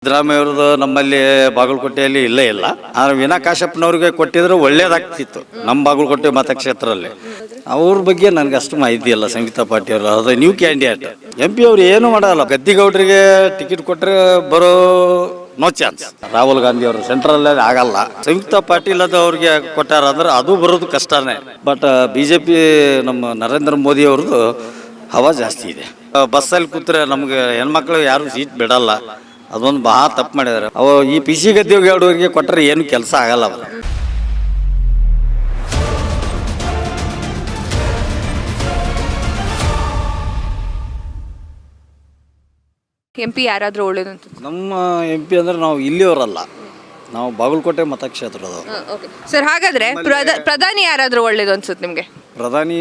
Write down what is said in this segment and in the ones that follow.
ಸಿದ್ದರಾಮಯ್ಯವ್ರದ್ದು ನಮ್ಮಲ್ಲಿ ಬಾಗಲಕೋಟೆಯಲ್ಲಿ ಇಲ್ಲೇ ಇಲ್ಲ. ಆದರೆ ವೀಣಾ ಕಾಶಪ್ಪನವ್ರಿಗೆ ಕೊಟ್ಟಿದ್ರೆ ಒಳ್ಳೇದಾಗ್ತಿತ್ತು ನಮ್ಮ ಬಾಗಲಕೋಟೆ ಮತಕ್ಷೇತ್ರದಲ್ಲಿ. ಅವ್ರ ಬಗ್ಗೆ ನನಗೆ ಅಷ್ಟು ಮಾಹಿತಿ ಇಲ್ಲ. ಸಂಗೀತಾ ಪಾಟೀಲ್ ಅವರು ಅದು ನ್ಯೂ ಕ್ಯಾಂಡಿಡೇಟ್. MP ಅವ್ರು ಏನು ಮಾಡಲ್ಲ. ಗದ್ದಿಗೌಡರಿಗೆ ಟಿಕೆಟ್ ಕೊಟ್ಟರೆ ಬರೋ ನೋ ಚಾನ್ಸ್. ರಾಹುಲ್ ಗಾಂಧಿ ಅವರು ಸೆಂಟ್ರಲ್ ಆಗಲ್ಲ. ಸಂಗೀತಾ ಪಾಟೀಲ್ ಅದು ಅವ್ರಿಗೆ ಕೊಟ್ಟಾರ ಅಂದ್ರೆ ಅದು ಬರೋದು ಕಷ್ಟನೇ. ಬಟ್ BJP ನಮ್ಮ ನರೇಂದ್ರ ಮೋದಿ ಅವ್ರದ್ದು ಹವಾ ಜಾಸ್ತಿ ಇದೆ. ಬಸ್ಸಲ್ಲಿ ಕೂತ್ರೆ ನಮ್ಗೆ ಹೆಣ್ಮಕ್ಳು ಯಾರು ಸೀಟ್ ಬಿಡಲ್ಲ. ಅದೊಂದು ಬಹಳ ತಪ್ಪು ಮಾಡಿದ್ದಾರೆ. ಅವು ಈ PC ಗದ್ದಿಗೌಡರಿಗೆ ಕೊಟ್ಟರೆ ಏನು ಕೆಲಸ ಆಗಲ್ಲ. ಅವರು MP ಯಾರಾದರೂ ಒಳ್ಳೇದು ಅಂತ ನಮ್ಮ MP ಅಂದ್ರೆ ನಾವು ಇಲ್ಲಿಯವರಲ್ಲ, ನಾವು ಬಾಗಲಕೋಟೆ ಮತಕ್ಷೇತ್ರದವರು. ಸರ್, ಹಾಗಾದ್ರೆ ಪ್ರಧಾನಿ ಯಾರಾದರೂ ಒಳ್ಳೇದು ಅನ್ಸುತ್ತೆ ನಿಮಗೆ? ಪ್ರಧಾನಿ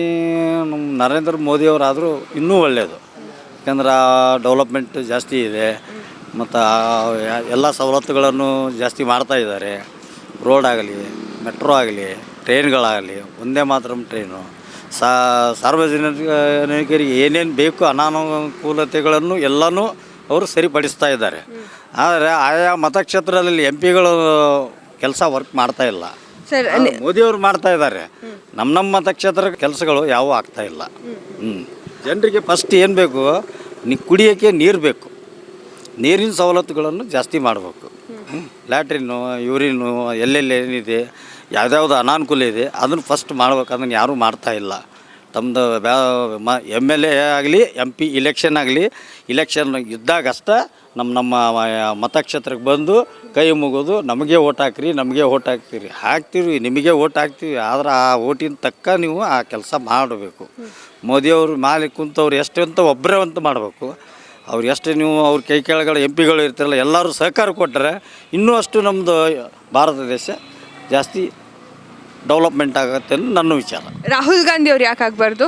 ನಮ್ಮ ನರೇಂದ್ರ ಮೋದಿ ಅವರಾದರೂ ಇನ್ನೂ ಒಳ್ಳೆಯದು. ಯಾಕಂದ್ರೆ ಡೆವಲಪ್ಮೆಂಟ್ ಜಾಸ್ತಿ ಇದೆ ಮತ್ತು ಎಲ್ಲ ಸವಲತ್ತುಗಳನ್ನು ಜಾಸ್ತಿ ಮಾಡ್ತಾ ಇದ್ದಾರೆ. ರೋಡ್ ಆಗಲಿ, ಮೆಟ್ರೋ ಆಗಲಿ, ಟ್ರೈನ್ಗಳಾಗಲಿ, ಒಂದೇ ಮಾತ್ರ ಟ್ರೈನು ಸಾರ್ವಜನಿಕರಿಗೆ ಏನೇನು ಬೇಕು ಅನಾನುಕೂಲತೆಗಳನ್ನು ಎಲ್ಲನೂ ಅವರು ಸರಿಪಡಿಸ್ತಾ ಇದ್ದಾರೆ. ಆದರೆ ಆಯಾ ಮತಕ್ಷೇತ್ರದಲ್ಲಿ MPಗಳು ಕೆಲಸ ವರ್ಕ್ ಮಾಡ್ತಾ ಇಲ್ಲ. ಸರ್, ಮೋದಿಯವರು ಮಾಡ್ತಾ ಇದ್ದಾರೆ. ನಮ್ಮ ಮತಕ್ಷೇತ್ರ ಕೆಲಸಗಳು ಯಾವುವು ಆಗ್ತಾ ಇಲ್ಲ. ಜನರಿಗೆ ಫಸ್ಟ್ ಏನು ಬೇಕು, ಕುಡಿಯೋಕ್ಕೆ ನೀರು ಬೇಕು. ನೀರಿನ ಸವಲತ್ತುಗಳನ್ನು ಜಾಸ್ತಿ ಮಾಡಬೇಕು. ಲ್ಯಾಟ್ರಿನ್ನು, ಯೂರಿನ್ನು ಎಲ್ಲೆಲ್ಲಿ ಏನಿದೆ, ಯಾವ್ದಾವ್ದು ಅನಾನುಕೂಲ ಇದೆ ಅದನ್ನು ಫಸ್ಟ್ ಮಾಡ್ಬೇಕು. ಅದನ್ನು ಯಾರೂ ಮಾಡ್ತಾ ಇಲ್ಲ. ತಮ್ಮದು MLA ಆಗಲಿ MP ಇಲೆಕ್ಷನ್ ಆಗಲಿ, ಇಲೆಕ್ಷನ್ ಇದ್ದಾಗಷ್ಟ ನಮ್ಮ ಮತಕ್ಷೇತ್ರಕ್ಕೆ ಬಂದು ಕೈ ಮುಗೋದು, ನಮಗೆ ಓಟ್ ಹಾಕ್ರಿ, ನಮಗೆ ಓಟ್ ಹಾಕ್ತೀರಿ, ಹಾಕ್ತೀವಿ, ನಿಮಗೆ ಓಟ್ ಹಾಕ್ತೀವಿ. ಆದ್ರೆ ಆ ಓಟಿನ ತಕ್ಕ ನೀವು ಆ ಕೆಲಸ ಮಾಡಬೇಕು. ಮೋದಿಯವರು ಮೇಲೆ ಕುಂತವ್ರು ಎಷ್ಟು ಅಂತ ಒಬ್ಬರೇ ಅಂತ ಮಾಡಬೇಕು. ಅವ್ರು ಎಷ್ಟು ನೀವು ಅವ್ರ ಕೈ ಕೆಳಗಡೆ MPಗಳು ಇರ್ತಾರಲ್ಲ, ಎಲ್ಲರೂ ಸಹಕಾರ ಕೊಟ್ಟರೆ ಇನ್ನೂ ಅಷ್ಟು ನಮ್ಮದು ಭಾರತ ದೇಶ ಜಾಸ್ತಿ ಡೆವಲಪ್ಮೆಂಟ್ ಆಗುತ್ತೆ ಅಂತ ನನ್ನ ವಿಚಾರ. ರಾಹುಲ್ ಗಾಂಧಿ ಅವ್ರು ಯಾಕೆ ಆಗಬಾರ್ದು?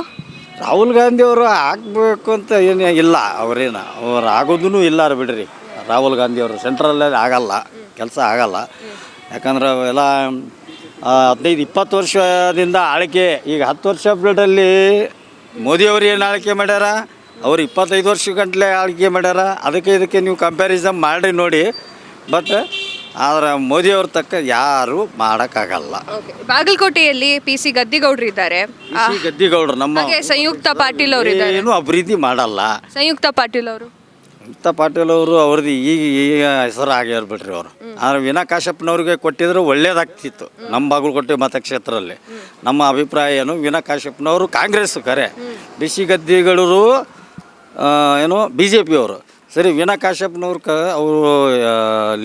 ರಾಹುಲ್ ಗಾಂಧಿ ಅವರು ಆಗಬೇಕು ಅಂತ ಏನು ಇಲ್ಲ. ಅವ್ರು ಆಗೋದೂ ಇಲ್ಲ ಬಿಡ್ರಿ. ರಾಹುಲ್ ಗಾಂಧಿ ಅವರು ಸೆಂಟ್ರಲ್ಲೇ ಆಗಲ್ಲ, ಕೆಲಸ ಆಗಲ್ಲ. ಯಾಕಂದ್ರೆ ಅವೆಲ್ಲ 15-20 ವರ್ಷದಿಂದ ಆಳ್ಕೆ. ಈಗ 10 ವರ್ಷ ಪೀರಿಯಡಲ್ಲಿ ಮೋದಿಯವರು ಏನು ಆಳ್ಕೆ ಮಾಡ್ಯಾರ, ಅವರು 25 ವರ್ಷ ಗಂಟಲೆ ಆಳ್ಕೆ ಮಾಡ್ಯಾರ. ಇದಕ್ಕೆ ನೀವು ಕಂಪ್ಯಾರಿಸನ್ ಮಾಡಿ ನೋಡಿ. ಬಟ್ ಆದರೆ ಮೋದಿಯವ್ರ ತಕ್ಕ ಯಾರು ಮಾಡೋಕ್ಕಾಗಲ್ಲ. ಬಾಗಲಕೋಟೆಯಲ್ಲಿ PC ಗದ್ದಿಗೌಡರು ಇದ್ದಾರೆ. ಗದ್ದಿಗೌಡರು ನಮ್ಮ ಸಂಯುಕ್ತ ಪಾಟೀಲ್ ಅವರು ಇದ್ದಾರೆ. ಏನು ಅಭಿವೃದ್ಧಿ ಮಾಡಲ್ಲ. ಸಂಯುಕ್ತ ಪಾಟೀಲ್ ಅವರು ಅವ್ರದ್ದು ಈಗ ಹೆಸರು ಆಗ್ಯಾರ ಬಿಡ್ರಿ ಅವರು. ಆದರೆ ವೀಣಾ ಕಾಶಪ್ಪನವ್ರಿಗೆ ಕೊಟ್ಟಿದ್ರೆ ಒಳ್ಳೇದಾಗ್ತಿತ್ತು ನಮ್ಮ ಬಾಗಲಕೋಟೆ ಮತಕ್ಷೇತ್ರದಲ್ಲಿ. ನಮ್ಮ ಅಭಿಪ್ರಾಯ ಏನು, ವೀಣಾ ಕಾಶಪ್ಪನವರು ಕಾಂಗ್ರೆಸ್ ಕರೆ, BC ಗದ್ದಿಗೌಡರು ಏನು BJP ಅವರು. ಸರಿ, ವೀಣಾ ಕಾಶಪ್ಪನವ್ರು ಅವರು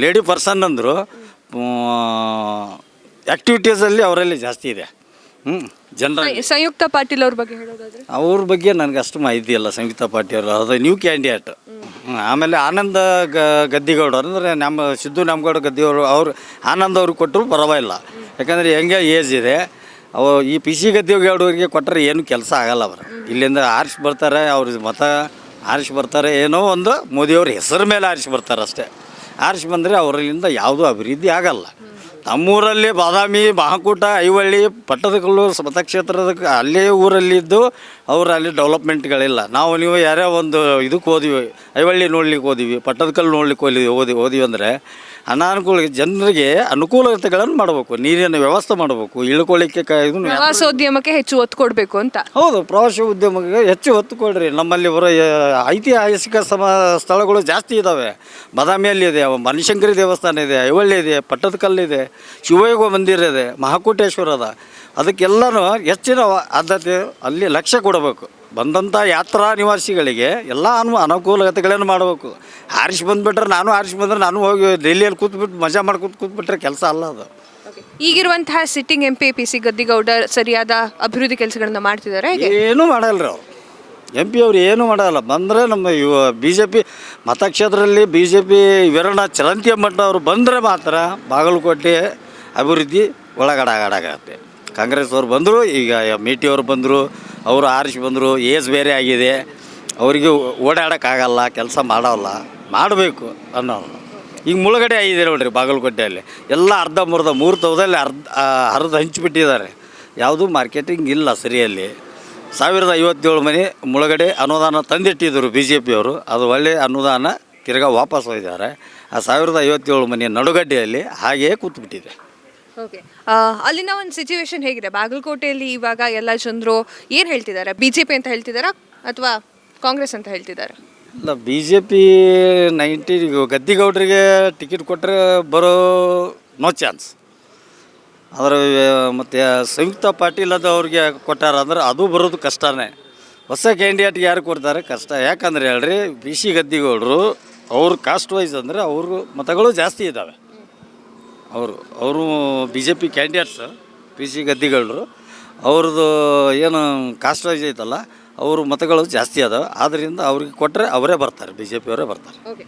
ಲೇಡಿ ಪರ್ಸನ್ ಅಂದರು. ಆ್ಯಕ್ಟಿವಿಟೀಸಲ್ಲಿ ಅವರಲ್ಲಿ ಜಾಸ್ತಿ ಇದೆ. ಸಂಯುಕ್ತ ಪಾಟೀಲ್ ಅವ್ರ ಬಗ್ಗೆ ಹೇಳೋದಾದ್ರೆ, ಅವ್ರ ಬಗ್ಗೆ ನನಗೆ ಅಷ್ಟು ಮಾಹಿತಿ ಇಲ್ಲ. ಸಂಗೀತಾ ಪಾಟೀಲ್ ಅದು ನ್ಯೂ ಕ್ಯಾಂಡಿಡೇಟ್. ಆಮೇಲೆ ಆನಂದ ಗದ್ದಿಗೌಡರು ಅಂದರೆ ನಮ್ಮ ಸಿದ್ದು ನ್ಯಾಮಗೌಡ ಗದ್ದಿಗೌಡರು, ಅವ್ರು ಆನಂದ್ ಅವ್ರಿಗೆ ಕೊಟ್ಟರು ಪರವಾಗಿಲ್ಲ. ಯಾಕಂದರೆ ಹೆಂಗೆ ಏಜ್ ಇದೆ. ಈ PC ಗದ್ದಿಗೌಡರಿಗೆ ಕೊಟ್ಟರೆ ಏನು ಕೆಲಸ ಆಗಲ್ಲ. ಅವರು ಇಲ್ಲಿಂದ ಆರಿಸಿ ಬರ್ತಾರೆ, ಅವ್ರ ಮತ ಆರಿಸಿ ಬರ್ತಾರೆ. ಏನೋ ಒಂದು ಮೋದಿಯವ್ರ ಹೆಸರು ಮೇಲೆ ಆರಿಸಿ ಬರ್ತಾರೆ ಅಷ್ಟೇ. ಆರಿಸಿ ಬಂದರೆ ಅವರಿಂದ ಯಾವುದೂ ಅಭಿವೃದ್ಧಿ ಆಗಲ್ಲ. ನಮ್ಮೂರಲ್ಲಿ ಬಾದಾಮಿ, ಮಹಾಕೂಟ, ಐವಳ್ಳಿ, ಪಟ್ಟದಕಲ್ಲು ಮತಕ್ಷೇತ್ರದ ಅಲ್ಲೇ ಊರಲ್ಲಿದ್ದು ಅವರು ಅಲ್ಲಿ ಡೆವಲಪ್ಮೆಂಟ್ಗಳಿಲ್ಲ. ನೀವು ಯಾರೇ ಒಂದು ಇದಕ್ಕೆ ಹೋದಿವಿ, ಐವಳ್ಳಿ ನೋಡ್ಲಿಕ್ಕೆ ಹೋದಿವಿ, ಪಟ್ಟದಕಲ್ಲು ನೋಡ್ಲಿಕ್ಕೆ ಹೋದಿವಿ ಅಂದರೆ ಅನಾನುಕೂಲ ಜನರಿಗೆ ಅನುಕೂಲತೆಗಳನ್ನು ಮಾಡಬೇಕು. ನೀರಿನ ವ್ಯವಸ್ಥೆ ಮಾಡಬೇಕು. ಇಳ್ಕೊಳ್ಳಿಕ್ಕೆ ಪ್ರವಾಸೋದ್ಯಮಕ್ಕೆ ಹೆಚ್ಚು ಒತ್ತು ಕೊಡಬೇಕು ಅಂತ. ಹೌದು, ಪ್ರವಾಸೋದ್ಯಮಕ್ಕೆ ಹೆಚ್ಚು ಒತ್ತು ಕೊಡ್ರಿ. ನಮ್ಮಲ್ಲಿ ಬರೋ ಐತಿಹಾಸಿಕ ಸ್ಥಳಗಳು ಜಾಸ್ತಿ ಇದ್ದಾವೆ. ಬಾದಾಮಿಯಲ್ಲಿ ಇದೆ, ಬನಶಂಕರಿ ದೇವಸ್ಥಾನ ಇದೆ, ಐವಳ್ಳಿ ಇದೆ, ಪಟ್ಟದಕಲ್ಲು ಶಿವಯೋಗ ಮಂದಿರ ಇದೆ, ಮಹಾಕೂಟೇಶ್ವರ ಅದ. ಅದಕ್ಕೆಲ್ಲನೂ ಹೆಚ್ಚಿನ ಆದ್ಯತೆ ಅಲ್ಲಿ ಲಕ್ಷ್ಯ ಕೊಡಬೇಕು. ಬಂದಂಥ ಯಾತ್ರಾ ನಿವಾಸಿಗಳಿಗೆ ಎಲ್ಲ ಅನುಕೂಲತೆಗಳನ್ನು ಮಾಡಬೇಕು. ಆರಿಸಿ ಬಂದುಬಿಟ್ರೆ ನಾನು ಹೋಗಿ ಡೆಲ್ಲಿಯಲ್ಲಿ ಕೂತ್ಬಿಟ್ಟು ಮಜಾ ಕೂತ್ಬಿಟ್ರೆ ಕೆಲಸ ಅಲ್ಲ ಅದು. ಈಗಿರುವಂತಹ ಸಿಟ್ಟಿಂಗ್ MP PC ಗದ್ದಿಗೌಡ ಸರಿಯಾದ ಅಭಿವೃದ್ಧಿ ಕೆಲಸಗಳನ್ನ ಮಾಡ್ತಿದ್ದಾರೆ? ಏನೂ ಮಾಡಲ್ರಿ ಅವರು. MP ಅವ್ರು ಏನೂ ಮಾಡಲ್ಲ. ಬಂದರೆ ನಮ್ಮ BJP ಮತಕ್ಷೇತ್ರದಲ್ಲಿ BJP ವೀರಣ್ಣ ಚಲಂತಿಯಮ್ಮಟ್ಟ ಅವರು ಬಂದರೆ ಮಾತ್ರ ಬಾಗಲಕೋಟೆ ಅಭಿವೃದ್ಧಿ ಒಳಗಡೆ. ಕಾಂಗ್ರೆಸ್ ಅವ್ರು ಬಂದರು, ಈಗ ಮೇಟಿ ಅವರು ಬಂದರು, ಅವರು ಆರಿಸಿ ಬಂದರು. ಏಜ್ ಬೇರೆ ಆಗಿದೆ, ಅವರಿಗೆ ಓಡಾಡೋಕ್ಕಾಗಲ್ಲ, ಕೆಲಸ ಮಾಡಬೇಕು ಅನ್ನೋರು. ಈಗ ಮುಳುಗಡೆ ಆಗಿದೆ ನೋಡ್ರಿ ಬಾಗಲಕೋಟೆಯಲ್ಲಿ. ಎಲ್ಲ ಅರ್ಧಂಬರ್ಧ 3 ತವದಲ್ಲಿ ಹರಿದು ಹಂಚಿಬಿಟ್ಟಿದ್ದಾರೆ. ಯಾವುದೂ ಮಾರ್ಕೆಟಿಂಗ್ ಇಲ್ಲ ಸರಿಯಲ್ಲಿ. 1057 ಮನೆ ಮುಳುಗಡೆ ಅನುದಾನ ತಂದಿಟ್ಟಿದ್ದರು BJP ಅವರು. ಅದು ಒಳ್ಳೆಯ ಅನುದಾನ ತಿರ್ಗಾ ವಾಪಸ್ ಹೋಗಿದ್ದಾರೆ. ಆ 1057 ಮನೆಯ ನಡುಗಡ್ಡೆಯಲ್ಲಿ ಹಾಗೆಯೇ ಕೂತ್ಬಿಟ್ಟಿದೆ. ಓಕೆ, ಅಲ್ಲಿನ ಒಂದು ಸಿಚುವೇಶನ್ ಹೇಗಿದೆ ಬಾಗಲಕೋಟೆಯಲ್ಲಿ ಇವಾಗ? ಎಲ್ಲ ಜನರು ಏನು ಹೇಳ್ತಿದ್ದಾರೆ? BJP ಅಂತ ಹೇಳ್ತಿದ್ದಾರಾ ಅಥವಾ ಕಾಂಗ್ರೆಸ್ ಅಂತ ಹೇಳ್ತಿದ್ದಾರೆ? ಇಲ್ಲ, BJP 90 ಗದ್ದಿಗೌಡರಿಗೆ ಟಿಕೆಟ್ ಕೊಟ್ಟರೆ ಬರೋ ನೋ ಚಾನ್ಸ್. ಆದರೆ ಮತ್ತು ಸಂಯುಕ್ತ ಪಾಟೀಲ್ ಅದು ಅವ್ರಿಗೆ ಕೊಟ್ಟಾರ ಅಂದ್ರೆ ಅದು ಬರೋದು ಕಷ್ಟನೇ. ಹೊಸ ಕ್ಯಾಂಡಿಡೇಟ್ಗೆ ಯಾರು ಕೊಡ್ತಾರೆ? ಕಷ್ಟ. ಯಾಕಂದ್ರೆ ಹೇಳ್ರಿ, BC ಗದ್ದಿಗೌಡರು ಅವ್ರ ಕಾಸ್ಟ್ ವೈಸ್ ಅಂದರೆ ಅವ್ರ ಮತಗಳು ಜಾಸ್ತಿ ಇದ್ದಾವೆ. ಅವರು BJP ಕ್ಯಾಂಡಿಡೇಟ್ಸ್ BC ಗದ್ದಿಗೌಡರು ಅವ್ರದ್ದು ಏನು ಕಾಸ್ಟ್ ವೈಸ್ ಐತಲ್ಲ, ಅವ್ರ ಮತಗಳು ಜಾಸ್ತಿ ಅದಾವೆ. ಆದ್ದರಿಂದ ಅವ್ರಿಗೆ ಕೊಟ್ಟರೆ ಅವರೇ ಬರ್ತಾರೆ, BJP ಅವರೇ ಬರ್ತಾರೆ. ಓಕೆ,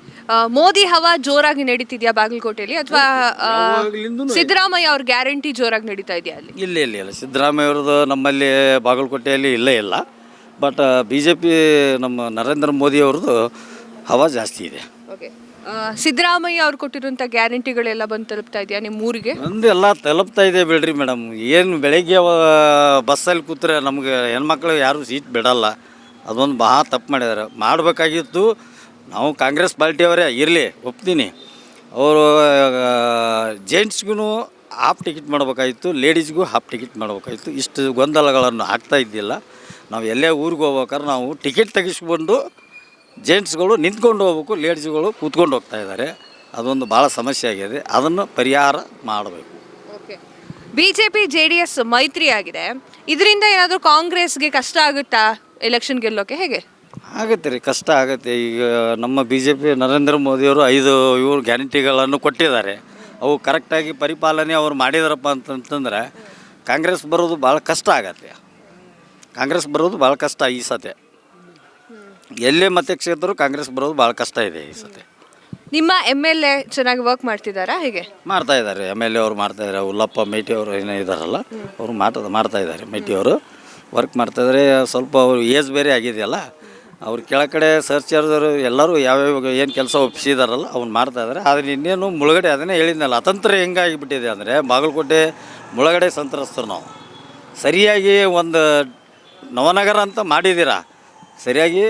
ಮೋದಿ ಹವಾ ಜೋರಾಗಿ ನಡೀತಿದ್ಯಾ ಬಾಗಲಕೋಟೆಯಲ್ಲಿ ಅಥವಾ ಸಿದ್ದರಾಮಯ್ಯ ಅವ್ರ ಗ್ಯಾರಂಟಿ ಜೋರಾಗಿ ನಡೀತಾ ಇದೆಯಾ ಅಲ್ಲಿ? ಇಲ್ಲ, ಸಿದ್ದರಾಮಯ್ಯ ಅವ್ರದ್ದು ನಮ್ಮಲ್ಲಿ ಬಾಗಲಕೋಟೆಯಲ್ಲಿ ಇಲ್ಲೇ ಇಲ್ಲ. ಬಟ್ BJP ನಮ್ಮ ನರೇಂದ್ರ ಮೋದಿ ಅವ್ರದ್ದು ಹವಾ ಜಾಸ್ತಿ ಇದೆ. ಓಕೆ, ಸಿದ್ದರಾಮಯ್ಯ ಅವ್ರು ಕೊಟ್ಟಿರುವಂಥ ಗ್ಯಾರಂಟಿಗಳೆಲ್ಲ ಬಂದು ತಲುಪ್ತಾ ಇದೆಯಾ ನಿಮ್ಮ ಊರಿಗೆ? ಒಂದು ಎಲ್ಲ ತಲುಪ್ತಾ ಇದೆ ಬಿಡ್ರಿ ಮೇಡಮ್. ಏನು ಬೆಳಗ್ಗೆ ಬಸ್ಸಲ್ಲಿ ಕೂತ್ರೆ ನಮಗೆ ಹೆಣ್ಮಕ್ಳು ಯಾರೂ ಸೀಟ್ ಬಿಡಲ್ಲ. ಅದೊಂದು ಬಹಳ ತಪ್ಪು ಮಾಡಿದ್ದಾರೆ. ಮಾಡಬೇಕಾಗಿತ್ತು ನಾವು ಕಾಂಗ್ರೆಸ್ ಪಾರ್ಟಿಯವರೇ ಇರಲಿ, ಒಪ್ತೀನಿ. ಅವರು ಜೆಂಟ್ಸ್ಗೂ ಹಾಫ್ ಟಿಕೆಟ್ ಮಾಡಬೇಕಾಗಿತ್ತು, ಲೇಡೀಸ್ಗೂ ಹಾಫ್ ಟಿಕೆಟ್ ಮಾಡಬೇಕಾಗಿತ್ತು. ಇಷ್ಟು ಗೊಂದಲಗಳನ್ನು ಆಗ್ತಾ ಇದ್ದಿಲ್ಲ. ನಾವು ಎಲ್ಲೇ ಊರಿಗೆ ಹೋಗ್ಬೇಕಾದ್ರೆ ನಾವು ಟಿಕೆಟ್ ತೆಗಿಸ್ಕೊಂಡು ಜೆಂಟ್ಸ್ಗಳು ನಿಂತ್ಕೊಂಡು ಹೋಗ್ಬೇಕು, ಲೇಡೀಸ್ಗಳು ಕೂತ್ಕೊಂಡು ಹೋಗ್ತಾ ಇದ್ದಾರೆ. ಅದೊಂದು ಭಾಳ ಸಮಸ್ಯೆ ಆಗಿದೆ. ಅದನ್ನು ಪರಿಹಾರ ಮಾಡಬೇಕು. ಓಕೆ, BJP JDS ಮೈತ್ರಿ ಆಗಿದೆ. ಇದರಿಂದ ಏನಾದರೂ ಕಾಂಗ್ರೆಸ್ಗೆ ಕಷ್ಟ ಆಗುತ್ತಾ ಎಲೆಕ್ಷನ್ ಗೆಲ್ಲೋಕೆ? ಹೇಗೆ ಆಗುತ್ತೆ ರೀ? ಕಷ್ಟ ಆಗುತ್ತೆ. ಈಗ ನಮ್ಮ BJP ನರೇಂದ್ರ ಮೋದಿಯವರು 5 ಗ್ಯಾರಂಟಿಗಳನ್ನು ಕೊಟ್ಟಿದ್ದಾರೆ. ಅವು ಕರೆಕ್ಟಾಗಿ ಪರಿಪಾಲನೆ ಅವ್ರು ಮಾಡಿದಾರಪ್ಪ ಅಂತಂತಂದರೆ ಕಾಂಗ್ರೆಸ್ ಬರೋದು ಭಾಳ ಕಷ್ಟ ಆಗತ್ತೆ. ಭಾಳ ಕಷ್ಟ ಈ ಸತೆ. ಎಲ್ಲೇ ಮತಕ್ಷೇತ್ರ ಕಾಂಗ್ರೆಸ್ ಬರೋದು ಭಾಳ ಕಷ್ಟ ಇದೆ ಈ ಸತೆ. ನಿಮ್ಮ MLA ಚೆನ್ನಾಗಿ ವರ್ಕ್ ಮಾಡ್ತಿದ್ದಾರಾ? ಹೇಗೆ ಮಾಡ್ತಾ ಇದ್ದಾರೆ? MLA ಅವರು ಮಾಡ್ತಾ ಇದ್ದಾರೆ. ಉಲ್ಲಪ್ಪ ಮೇಟಿ ಅವರು ಏನೋ ಇದ್ದಾರಲ್ಲ, ಅವರು ಮಾಡ್ತಾ ಇದ್ದಾರೆ. ಮೇಟಿ ಅವರು ವರ್ಕ್ ಮಾಡ್ತಾಯಿದ್ದಾರೆ. ಸ್ವಲ್ಪ ಅವರು ಏಜ್ ಬೇರೆ ಆಗಿದೆಯಲ್ಲ, ಅವ್ರು ಕೆಳಗಡೆ ಸರ್ಚರ್ದವರು ಎಲ್ಲರೂ ಯಾವ್ಯಾವ ಏನು ಕೆಲಸ ಒಪ್ಪಿಸಿದಾರಲ್ಲ ಅವ್ನು ಮಾಡ್ತಾಯಿದ್ದಾರೆ. ಆದರೆ ಇನ್ನೇನು ಮುಳುಗಡೆ ಅದನ್ನೇ ಹೇಳಿದ್ನಲ್ಲ, ಅತಂತ್ರ ಹೆಂಗಾಗಿಬಿಟ್ಟಿದೆ ಅಂದರೆ ಬಾಗಲಕೋಟೆ ಮುಳುಗಡೆ ಸಂತ್ರಸ್ತರು ನಾವು. ಸರಿಯಾಗಿ ಒಂದು ನವನಗರ ಅಂತ ಮಾಡಿದ್ದೀರಾ, ಸರಿಯಾಗಿ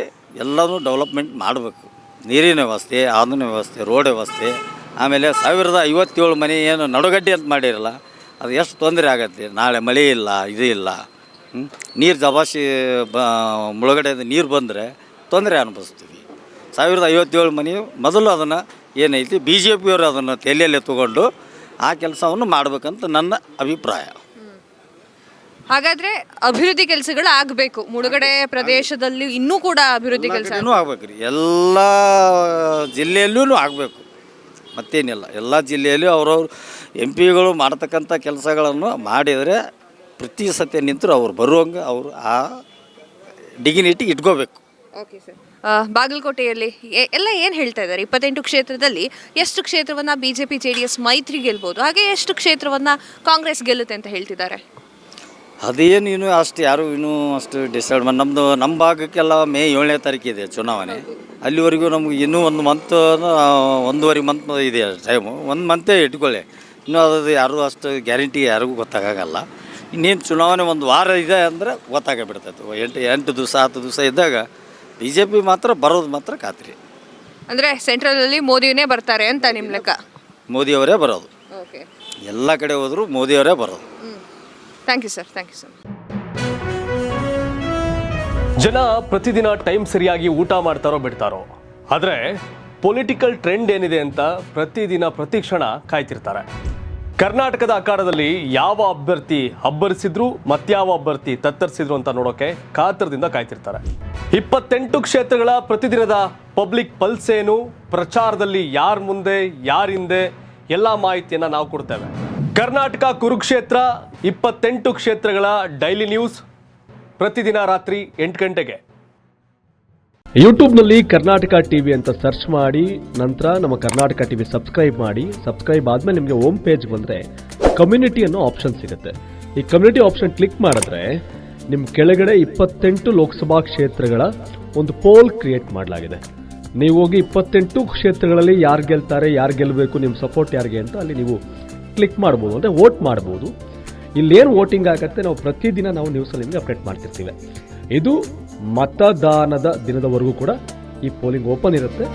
ಎಲ್ಲನೂ ಡೆವಲಪ್ಮೆಂಟ್ ಮಾಡಬೇಕು. ನೀರಿನ ವ್ಯವಸ್ಥೆ, ಆಧುನಿಕ ವ್ಯವಸ್ಥೆ, ರೋಡ್ ವ್ಯವಸ್ಥೆ, ಆಮೇಲೆ 1057 ಮನೆ ಏನು ನಡುಗಡ್ಡೆ ಅಂತ ಮಾಡಿರಲ್ಲ, ಅದು ಎಷ್ಟು ತೊಂದರೆ ಆಗತ್ತೆ. ನಾಳೆ ಮಳೆ ಇಲ್ಲ, ಇದು ಇಲ್ಲ, ನೀರು ಜಬಾಸಿ ಮುಳುಗಡೆಯಿಂದ ನೀರು ಬಂದರೆ ತೊಂದರೆ ಅನುಭವಿಸ್ತೀವಿ. 1057 ಮನೆ ಮೊದಲು ಅದನ್ನು ಏನೈತಿ BJP ಅವರು ಅದನ್ನು ತಲೆಯಲ್ಲೇ ತೊಗೊಂಡು ಆ ಕೆಲಸವನ್ನು ಮಾಡಬೇಕಂತ ನನ್ನ ಅಭಿಪ್ರಾಯ. ಹಾಗಾದರೆ ಅಭಿವೃದ್ಧಿ ಕೆಲಸಗಳು ಆಗಬೇಕು ಮುಳುಗಡೆ ಪ್ರದೇಶದಲ್ಲಿ, ಇನ್ನೂ ಕೂಡ ಅಭಿವೃದ್ಧಿ ಕೆಲಸ ಆಗ್ಬೇಕು ರೀ. ಎಲ್ಲ ಜಿಲ್ಲೆಯಲ್ಲೂ ಆಗಬೇಕು, ಮತ್ತೇನಿಲ್ಲ. ಎಲ್ಲ ಜಿಲ್ಲೆಯಲ್ಲೂ ಅವ್ರವ್ರು MPಗಳು ಮಾಡ್ತಕ್ಕಂಥ ಕೆಲಸಗಳನ್ನು ಮಾಡಿದರೆ ಪ್ರತಿ ಸತ್ಯ ನಿಂತರು ಅವ್ರು ಬರುವಂಗೆ ಅವರು ಆ ಡಿಗ್ನಿಟಿ ಇಟ್ಕೋಬೇಕು. ಓಕೆ ಸರ್, ಬಾಗಲಕೋಟೆಯಲ್ಲಿ ಎಲ್ಲ ಏನು ಹೇಳ್ತಾ ಇದ್ದಾರೆ? 28 ಕ್ಷೇತ್ರದಲ್ಲಿ ಎಷ್ಟು ಕ್ಷೇತ್ರವನ್ನು BJP JDS ಮೈತ್ರಿ ಗೆಲ್ಬೋದು, ಹಾಗೆ ಎಷ್ಟು ಕ್ಷೇತ್ರವನ್ನು ಕಾಂಗ್ರೆಸ್ ಗೆಲ್ಲುತ್ತೆ ಅಂತ ಹೇಳ್ತಿದ್ದಾರೆ? ಅದೇನು ಇನ್ನೂ ಅಷ್ಟು ಯಾರು ಇನ್ನೂ ಅಷ್ಟು ಡಿಸೈಡ್ ಮಾಡಿ. ನಮ್ಮ ಭಾಗಕ್ಕೆಲ್ಲ ಮೇ 7ನೇ ತಾರೀಕಿದೆ ಚುನಾವಣೆ. ಅಲ್ಲಿವರೆಗೂ ನಮ್ಗೆ ಇನ್ನೂ 1 ಮಂತ್ 1.5 ಮಂತ್ ಇದೆ ಟೈಮು. 1 ಮಂತೇ ಇಟ್ಕೊಳ್ಳಿ. ಇನ್ನೂ ಅದು ಯಾರು ಅಷ್ಟು ಗ್ಯಾರಂಟಿ ಯಾರಿಗೂ ಗೊತ್ತಾಗಲ್ಲ. ಇನ್ನೇನು ಚುನಾವಣೆ 1 ವಾರ ಇದೆ ಅಂದರೆ ಗೊತ್ತಾಗಬಿಡ್ತೈತೆ. 8 ದಿವಸ 10 ದಿವಸ ಇದ್ದಾಗ BJP ಮಾತ್ರ ಬರೋದು ಮಾತ್ರ ಖಾತ್ರಿ. ಅಂದರೆ ಸೆಂಟ್ರಲಲ್ಲಿ ಮೋದಿನೇ ಬರ್ತಾರೆ ಅಂತ ನಿಮ್ಮ ಲೆಕ್ಕ? ಮೋದಿಯವರೇ ಬರೋದು. ಓಕೆ, ಎಲ್ಲ ಕಡೆ ಹೋದರೂ ಮೋದಿಯವರೇ ಬರೋದು. Thank you sir. Thank you sir. ಜನ ಪ್ರತಿದಿನ ಟೈಮ್ ಸರಿಯಾಗಿ ಊಟ ಮಾಡ್ತಾರೋ ಬಿಡ್ತಾರೋ, ಆದರೆ ಪೊಲಿಟಿಕಲ್ ಟ್ರೆಂಡ್ ಏನಿದೆ ಅಂತ ಪ್ರತಿದಿನ ಪ್ರತಿ ಕ್ಷಣ ಕಾಯ್ತಿರ್ತಾರೆ. ಕರ್ನಾಟಕದ ಅಖಾಡದಲ್ಲಿ ಯಾವ ಅಭ್ಯರ್ಥಿ ಅಬ್ಬರಿಸಿದ್ರು ಮತ್ಯಾವ ಅಭ್ಯರ್ಥಿ ತತ್ತರಿಸಿದ್ರು ಅಂತ ನೋಡೋಕೆ ಕಾತರದಿಂದ ಕಾಯ್ತಿರ್ತಾರೆ. 28 ಕ್ಷೇತ್ರಗಳ ಪ್ರತಿದಿನದ ಪಬ್ಲಿಕ್ ಪಲ್ಸ್ ಏನು, ಪ್ರಚಾರದಲ್ಲಿ ಯಾರ ಮುಂದೆ ಯಾರ ಹಿಂದೆ ಎಲ್ಲ ಮಾಹಿತಿಯನ್ನು ನಾವು ಕೊಡ್ತೇವೆ. ಕರ್ನಾಟಕ ಕುರುಕ್ಷೇತ್ರ 28 ಕ್ಷೇತ್ರಗಳ ಡೈಲಿ ನ್ಯೂಸ್ ಪ್ರತಿದಿನ ರಾತ್ರಿ 8 ಗಂಟೆಗೆ ಯೂಟ್ಯೂಬ್ನಲ್ಲಿ ಕರ್ನಾಟಕ ಟಿವಿ ಅಂತ ಸರ್ಚ್ ಮಾಡಿ, ನಂತರ ನಮ್ಮ ಕರ್ನಾಟಕ ಟಿವಿ ಸಬ್ಸ್ಕ್ರೈಬ್ ಮಾಡಿ. ಸಬ್ಸ್ಕ್ರೈಬ್ ಆದಮೇಲೆ ನಿಮಗೆ ಹೋಮ್ ಪೇಜ್ ಬಂದರೆ ಕಮ್ಯುನಿಟಿ ಅನ್ನೋ ಆಪ್ಷನ್ ಸಿಗುತ್ತೆ. ಈ ಕಮ್ಯುನಿಟಿ ಆಪ್ಷನ್ ಕ್ಲಿಕ್ ಮಾಡಿದ್ರೆ ನಿಮ್ಮ ಕೆಳಗಡೆ 28 ಲೋಕಸಭಾ ಕ್ಷೇತ್ರಗಳ ಒಂದು ಪೋಲ್ ಕ್ರಿಯೇಟ್ ಮಾಡಲಾಗಿದೆ. ನೀವು ಹೋಗಿ 28 ಕ್ಷೇತ್ರಗಳಲ್ಲಿ ಯಾರು ಗೆಲ್ತಾರೆ, ಯಾರು ಗೆಲ್ಲಬೇಕು, ನಿಮ್ಮ ಸಪೋರ್ಟ್ ಯಾರಿಗೆ ಅಂತ ಅಲ್ಲಿ ನೀವು ಕ್ಲಿಕ್ ಮಾಡ್ಬೋದು, ಅಂದರೆ ವೋಟ್ ಮಾಡ್ಬೋದು. ಇಲ್ಲೇನು ವೋಟಿಂಗ್ ಆಗುತ್ತೆ ನಾವು ಪ್ರತಿದಿನ ನಾವು ನ್ಯೂಸಲ್ಲಿ ನಿಮಗೆ ಅಪ್ಡೇಟ್ ಮಾಡ್ತಿರ್ತೀವಿ. ಇದು ಮತದಾನದ ದಿನದವರೆಗೂ ಕೂಡ ಈ ಪೋಲಿಂಗ್ ಓಪನ್ ಇರುತ್ತೆ.